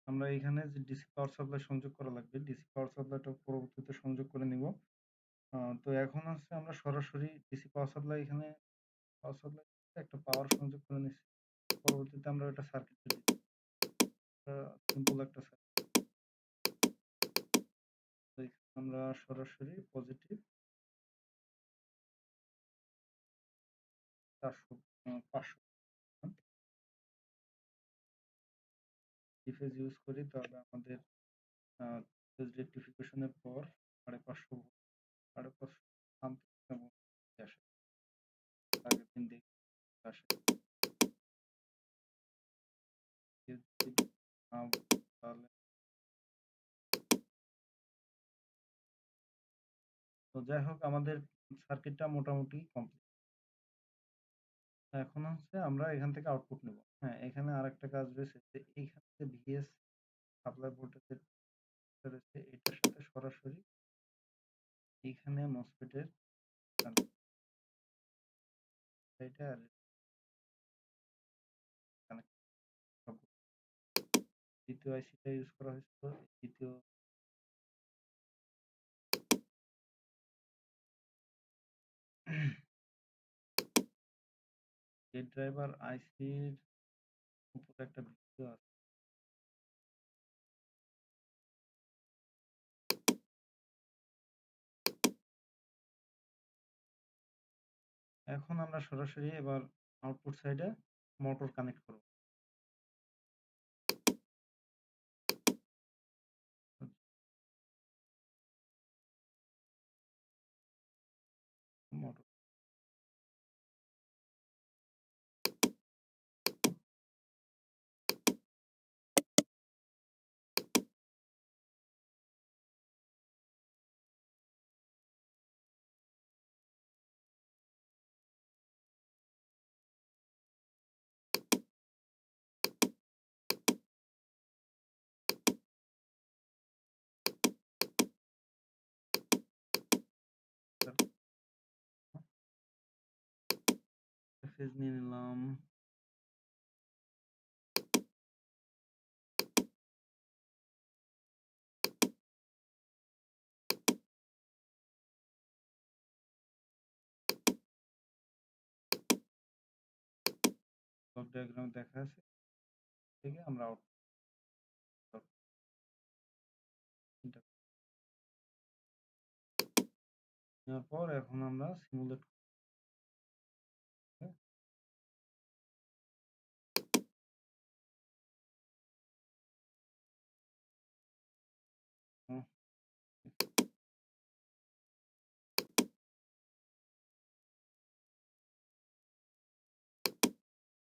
আমরা এখানে যে ডিসি পাওয়ার সাপ্লাই সংযোগ করা লাগবে, ডিসি পাওয়ার সাপ্লাইটা পরবর্তীতে সংযোগ করে নিব। তো এখন হচ্ছে আমরা সরাসরি ডিসি পাওয়ার সাপ্লাই এখানে পাওয়ার সাপ্লাই একটা পাওয়ার সংযোগ করে নিচ্ছি। পরবর্তীতে আমরা এটা সার্কিট দিচ্ছি, সিম্পল একটা সার্কিট। আমরা সরাসরি পজিটিভ 500 ফেজ ইউজ করি, তাহলে আমাদের ফেজ রেক্টিফিকেশনের পর 550 সামথিং আসে, আগের দিন দেখে আসে। তাহলে তো যাই হোক, আমাদের সার্কিটটা মোটামুটি কমপ্লিট। এখন হচ্ছে আমরা এখান থেকে আউটপুট নেব। হ্যাঁ, এখানে আরেকটা কাজ রয়েছে যে এইখানে যে ভিএস সাপ্লাই ভোল্টেজের রয়েছে, এটার সাথে সরাসরি এইখানে মসফেটের এটা কানেক্ট। দ্বিতীয় আইসিটা ইউজ করা হয়েছিল, দ্বিতীয় গেট ড্রাইভার আইসির উপরে একটা ভিডিও আছে। এখন আমরা সরাসরি এবার আউটপুট সাইডে মোটর কানেক্ট করব। মোটর ফেজ নিয়ে নিলাম। ব্লক ডায়াগ্রাম দেখা আছে, থেকে আমরা আউটপুট নেওয়ার পর এখন আমরা সিমুলেট